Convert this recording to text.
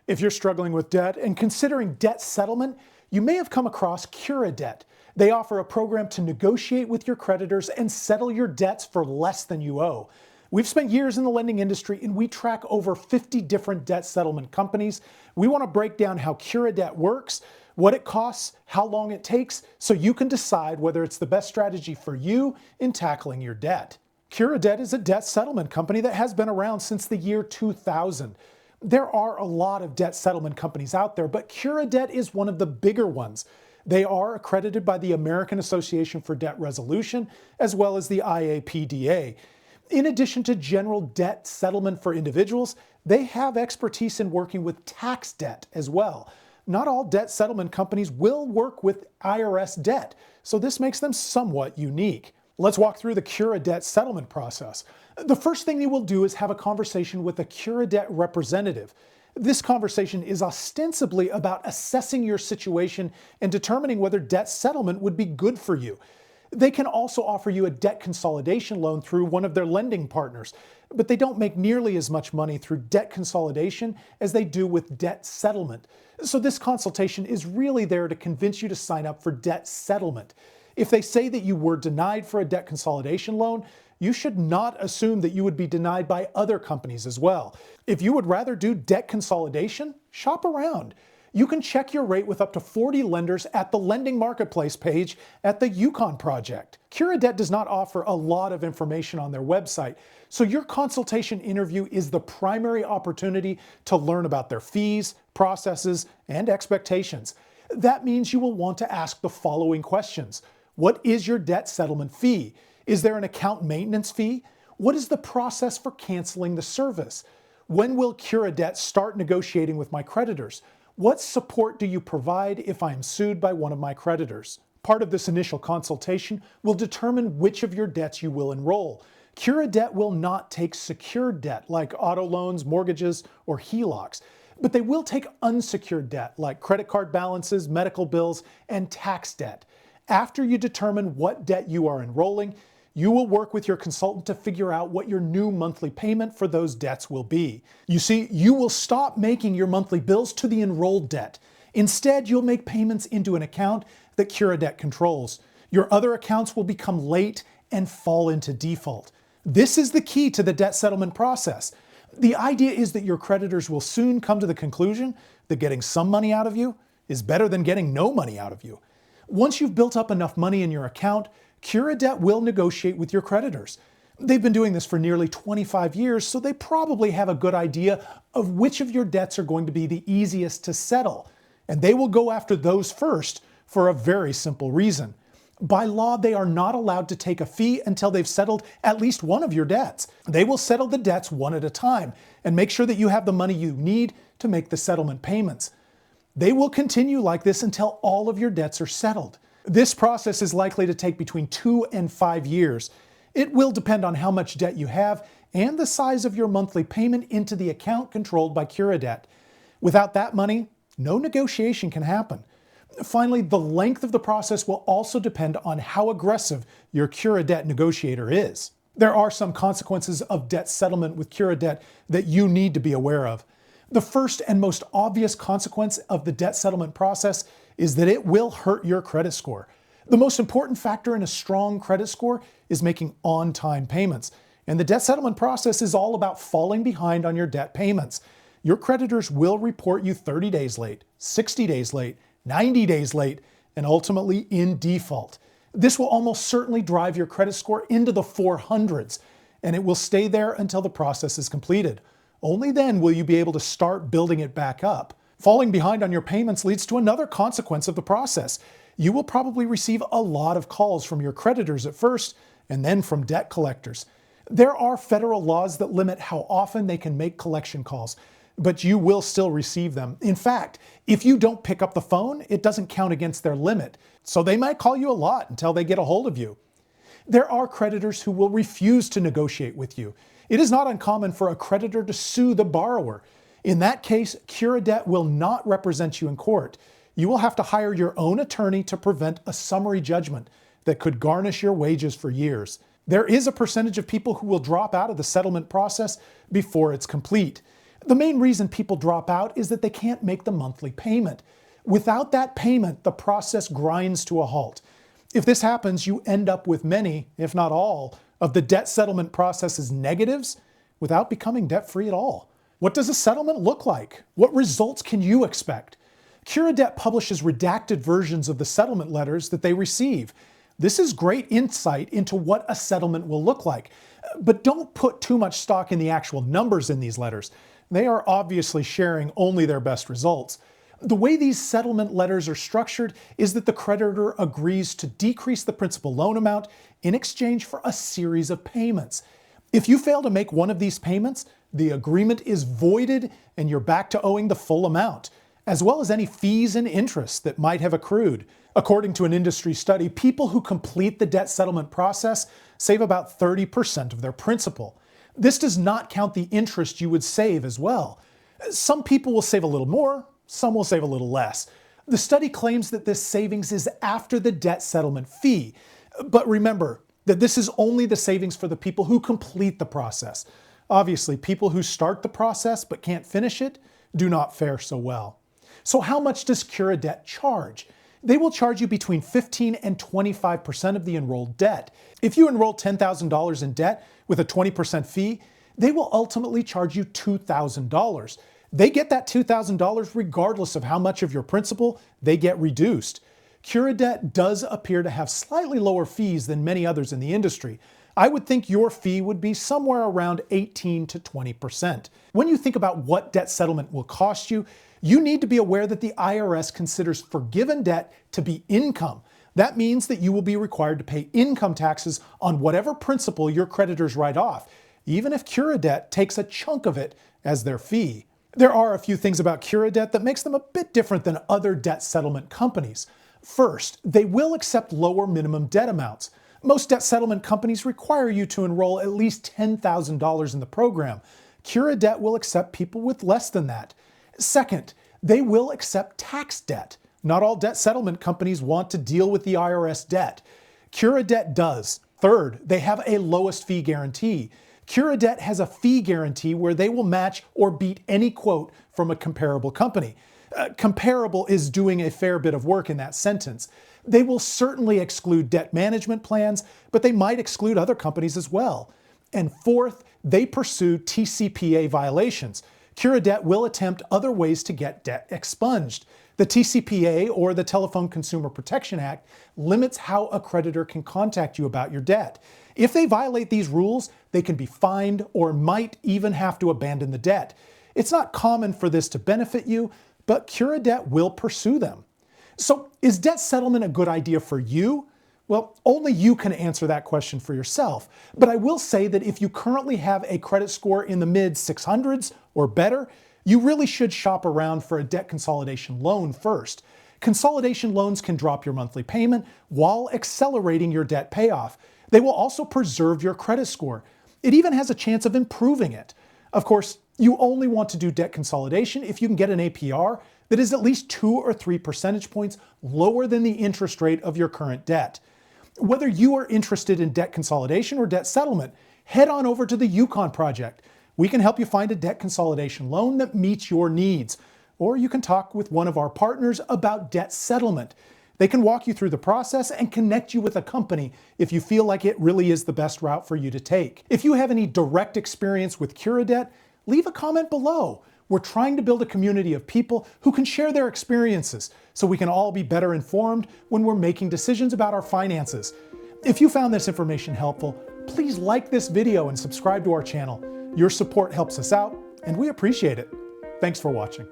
If you're struggling with debt and considering debt settlement, you may have come across CuraDebt. They offer a program to negotiate with your creditors and settle your debts for less than you owe. We've spent years in the lending industry and we track over 50 different debt settlement companies. We want to break down how CuraDebt works, what it costs, how long it takes, so you can decide whether it's the best strategy for you in tackling your debt. CuraDebt is a debt settlement company that has been around since the year 2000. There are a lot of debt settlement companies out there, but CuraDebt is one of the bigger ones. They are accredited by the American Association for Debt Resolution, as well as the IAPDA. In addition to general debt settlement for individuals, they have expertise in working with tax debt as well. Not all debt settlement companies will work with IRS debt, so this makes them somewhat unique. Let's walk through the CuraDebt settlement process. The first thing you will do is have a conversation with a CuraDebt representative. This conversation is ostensibly about assessing your situation and determining whether debt settlement would be good for you. They can also offer you a debt consolidation loan through one of their lending partners, but they don't make nearly as much money through debt consolidation as they do with debt settlement. So this consultation is really there to convince you to sign up for debt settlement. If they say that you were denied for a debt consolidation loan, you should not assume that you would be denied by other companies as well. If you would rather do debt consolidation, shop around. You can check your rate with up to 40 lenders at the lending marketplace page at the Yukon Project. CuraDebt does not offer a lot of information on their website, so your consultation interview is the primary opportunity to learn about their fees, processes, and expectations. That means you will want to ask the following questions. What is your debt settlement fee? Is there an account maintenance fee? What is the process for canceling the service? When will CuraDebt start negotiating with my creditors? What support do you provide if I am sued by one of my creditors? Part of this initial consultation will determine which of your debts you will enroll. CuraDebt will not take secured debt like auto loans, mortgages, or HELOCs, but they will take unsecured debt like credit card balances, medical bills, and tax debt. After you determine what debt you are enrolling, you will work with your consultant to figure out what your new monthly payment for those debts will be. You see, you will stop making your monthly bills to the enrolled debt. Instead, you'll make payments into an account that CuraDebt controls. Your other accounts will become late and fall into default. This is the key to the debt settlement process. The idea is that your creditors will soon come to the conclusion that getting some money out of you is better than getting no money out of you. Once you've built up enough money in your account, CuraDebt will negotiate with your creditors. They've been doing this for nearly 25 years, so they probably have a good idea of which of your debts are going to be the easiest to settle. And they will go after those first for a very simple reason. By law, they are not allowed to take a fee until they've settled at least one of your debts. They will settle the debts one at a time and make sure that you have the money you need to make the settlement payments. They will continue like this until all of your debts are settled. This process is likely to take between 2 and 5 years. It will depend on how much debt you have and the size of your monthly payment into the account controlled by CuraDebt. Without that money, no negotiation can happen. Finally, the length of the process will also depend on how aggressive your CuraDebt negotiator is. There are some consequences of debt settlement with CuraDebt that you need to be aware of. The first and most obvious consequence of the debt settlement process is that it will hurt your credit score. The most important factor in a strong credit score is making on-time payments. And the debt settlement process is all about falling behind on your debt payments. Your creditors will report you 30 days late, 60 days late, 90 days late, and ultimately in default. This will almost certainly drive your credit score into the 400s, and it will stay there until the process is completed. Only then will you be able to start building it back up. Falling behind on your payments leads to another consequence of the process. You will probably receive a lot of calls from your creditors at first, and then from debt collectors. There are federal laws that limit how often they can make collection calls, but you will still receive them. In fact, if you don't pick up the phone, it doesn't count against their limit, so they might call you a lot until they get a hold of you. There are creditors who will refuse to negotiate with you. It is not uncommon for a creditor to sue the borrower. In that case, CuraDebt will not represent you in court. You will have to hire your own attorney to prevent a summary judgment that could garnish your wages for years. There is a percentage of people who will drop out of the settlement process before it's complete. The main reason people drop out is that they can't make the monthly payment. Without that payment, the process grinds to a halt. If this happens, you end up with many, if not all, of the debt settlement process's negatives without becoming debt-free at all. What does a settlement look like? What results can you expect? CuraDebt publishes redacted versions of the settlement letters that they receive. This is great insight into what a settlement will look like. But don't put too much stock in the actual numbers in these letters. They are obviously sharing only their best results. The way these settlement letters are structured is that the creditor agrees to decrease the principal loan amount in exchange for a series of payments. If you fail to make one of these payments, the agreement is voided and you're back to owing the full amount, as well as any fees and interest that might have accrued. According to an industry study, people who complete the debt settlement process save about 30% of their principal. This does not count the interest you would save as well. Some people will save a little more, some will save a little less. The study claims that this savings is after the debt settlement fee. But remember that this is only the savings for the people who complete the process. Obviously, people who start the process but can't finish it do not fare so well. So how much does CuraDebt charge? They will charge you between 15 and 25% of the enrolled debt. If you enroll $10,000 in debt with a 20% fee, they will ultimately charge you $2,000. They get that $2,000 regardless of how much of your principal they get reduced. CuraDebt does appear to have slightly lower fees than many others in the industry. I would think your fee would be somewhere around 18 to 20%. When you think about what debt settlement will cost you, you need to be aware that the IRS considers forgiven debt to be income. That means that you will be required to pay income taxes on whatever principal your creditors write off, even if CuraDebt takes a chunk of it as their fee. There are a few things about CuraDebt that makes them a bit different than other debt settlement companies. First, they will accept lower minimum debt amounts. Most debt settlement companies require you to enroll at least $10,000 in the program. CuraDebt will accept people with less than that. Second, they will accept tax debt. Not all debt settlement companies want to deal with the IRS debt. CuraDebt does. Third, they have a lowest fee guarantee. CuraDebt has a fee guarantee where they will match or beat any quote from a comparable company. Comparable is doing a fair bit of work in that sentence. They will certainly exclude debt management plans, but they might exclude other companies as well. And fourth, they pursue TCPA violations. CuraDebt will attempt other ways to get debt expunged. The TCPA, or the Telephone Consumer Protection Act, limits how a creditor can contact you about your debt. If they violate these rules, they can be fined or might even have to abandon the debt. It's not common for this to benefit you, but CuraDebt will pursue them. So, is debt settlement a good idea for you? Well, only you can answer that question for yourself. But I will say that if you currently have a credit score in the mid-600s or better, you really should shop around for a debt consolidation loan first. Consolidation loans can drop your monthly payment while accelerating your debt payoff. They will also preserve your credit score. It even has a chance of improving it. Of course, you only want to do debt consolidation if you can get an APR that is at least 2 or 3 percentage points lower than the interest rate of your current debt. Whether you are interested in debt consolidation or debt settlement, head on over to the Yukon Project. We can help you find a debt consolidation loan that meets your needs. Or you can talk with one of our partners about debt settlement. They can walk you through the process and connect you with a company if you feel like it really is the best route for you to take. If you have any direct experience with CuraDebt, leave a comment below. We're trying to build a community of people who can share their experiences so we can all be better informed when we're making decisions about our finances. If you found this information helpful, please like this video and subscribe to our channel. Your support helps us out, and we appreciate it. Thanks for watching.